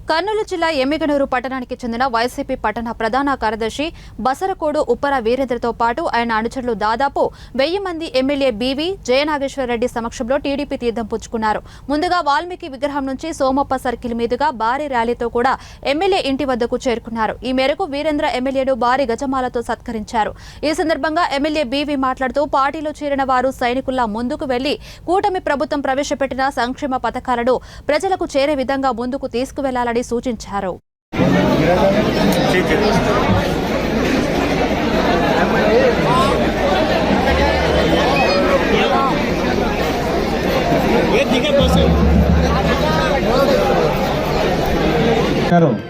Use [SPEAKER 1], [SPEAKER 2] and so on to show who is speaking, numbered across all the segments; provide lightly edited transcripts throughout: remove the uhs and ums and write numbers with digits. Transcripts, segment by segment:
[SPEAKER 1] కర్నూలు జిల్లా ఎమ్మిగనూరు పట్టణానికి చెందిన వైసీపీ పట్టణ ప్రధాన కార్యదర్శి బసరకోడు ఉప్పర వీరేంద్రతో పాటు ఆయన అనుచరులు దాదాపు 1000 మంది ఎమ్మెల్యే బీవీ జయనాగేశ్వరరెడ్డి సమక్షంలో టీడీపీ తీర్థం పుచ్చుకున్నారు. ముందుగా వాల్మీకి విగ్రహం నుంచి సోమప్ప సర్కిల్ మీదుగా భారీ ర్యాలీతో కూడా ఎమ్మెల్యే ఇంటి వద్దకు చేరుకున్నారు. ఈ మేరకు వీరేంద్ర ఎమ్మెల్యేను భారీ గజమాలతో సత్కరించారు. ఈ సందర్భంగా ఎమ్మెల్యే బీవీ మాట్లాడుతూ పార్టీలో చేరిన వారు సైనికుల్లా ముందుకు వెళ్లి కూటమి ప్రభుత్వం ప్రవేశపెట్టిన సంక్షేమ పథకాలను ప్రజలకు చేరే విధంగా ముందుకు తీసుకువెళ్లాలని సూచించారు.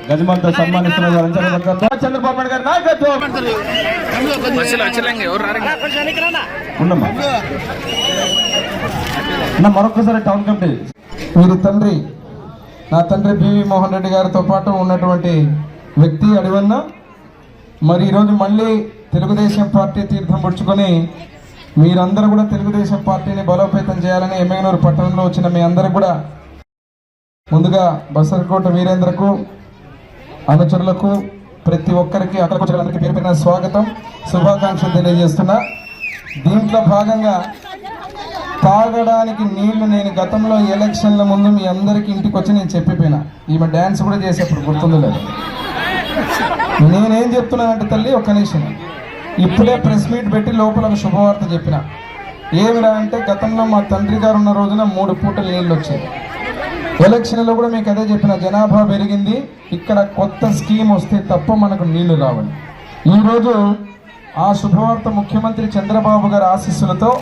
[SPEAKER 2] గజమాలతో సన్మానిస్తున్నారు చంద్రబాబు నాయుడు గారు నాయకత్వం. మరొకసారి టౌన్ కమిటీ వీరి తండ్రి నా తండ్రి బివి మోహన్ రెడ్డి గారితో పాటు ఉన్నటువంటి వ్యక్తి అడివన్న మరి ఈరోజు మళ్ళీ తెలుగుదేశం పార్టీ తీర్థం పుచ్చుకొని మీరందరూ కూడా తెలుగుదేశం పార్టీని బలోపేతం చేయాలని ఎమ్మిగనూరు పట్టణంలో వచ్చిన మీ అందరూ కూడా ముందుగా బసరకోట వీరేంద్రకు అనుచరులకు ప్రతి ఒక్కరికి అక్కడికి పేరు పేరున స్వాగతం శుభాకాంక్షలు తెలియజేస్తున్నా. దీంట్లో భాగంగా తాగడానికి నీళ్లు నేను గతంలో ఎలక్షన్ల ముందు మీ అందరికి ఇంటికి వచ్చి నేను చెప్పిపోయినా. ఈమె డ్యాన్స్ కూడా చేసేప్పుడు గుర్తుందో లేదు. నేనేం చెప్తున్నానంటే తల్లి ఒక్క నిమిషం, ఇప్పుడే ప్రెస్ మీట్ పెట్టి లోపల ఒక శుభవార్త చెప్పిన. ఏమిరా అంటే గతంలో మా తండ్రి గారు ఉన్న రోజున 3 పూటలు నీళ్ళు వచ్చాయి. ఎలక్షన్లో కూడా మీకు అదే చెప్పిన, జనాభా పెరిగింది, ఇక్కడ కొత్త స్కీమ్ వస్తే తప్ప మనకు నీళ్లు రావాలి. ఈరోజు ఆ శుభవార్త ముఖ్యమంత్రి చంద్రబాబు గారి ఆశీస్సులతో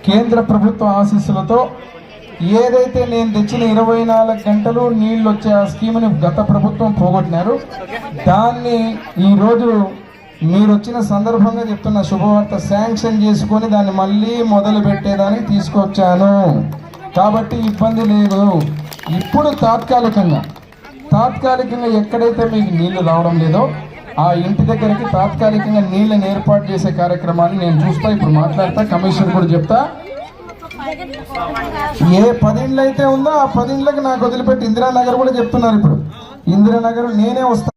[SPEAKER 2] కేంద్ర ప్రభుత్వ ఆశీస్సులతో ఏదైతే నేను తెచ్చిన 24 గంటలు నీళ్లు వచ్చే ఆ స్కీమ్ని గత ప్రభుత్వం పోగొట్టినారు, దాన్ని ఈరోజు మీరు వచ్చిన సందర్భంగా చెప్తున్న శుభవార్త శాంక్షన్ చేసుకొని దాన్ని మళ్ళీ మొదలు పెట్టేదానికి తీసుకొచ్చాను. కాబట్టి ఇబ్బంది లేదు. ఇప్పుడు తాత్కాలికంగా ఎక్కడైతే మీకు నీళ్లు రావడం లేదో ఆ ఇంటి దగ్గరికి తాత్కాలికంగా నీళ్ళని ఏర్పాటు చేసే కార్యక్రమాన్ని నేను చూస్తా. ఇప్పుడు మాట్లాడతా, కమిషన్ కూడా చెప్తా. ఏ 10 ఇండ్లు అయితే ఉందో ఆ 10 ఇండ్లకు నాకు వదిలిపెట్టి ఇందిరానగర్ కూడా చెప్తున్నారు. ఇప్పుడు ఇందిరానగర్ నేనే వస్తా.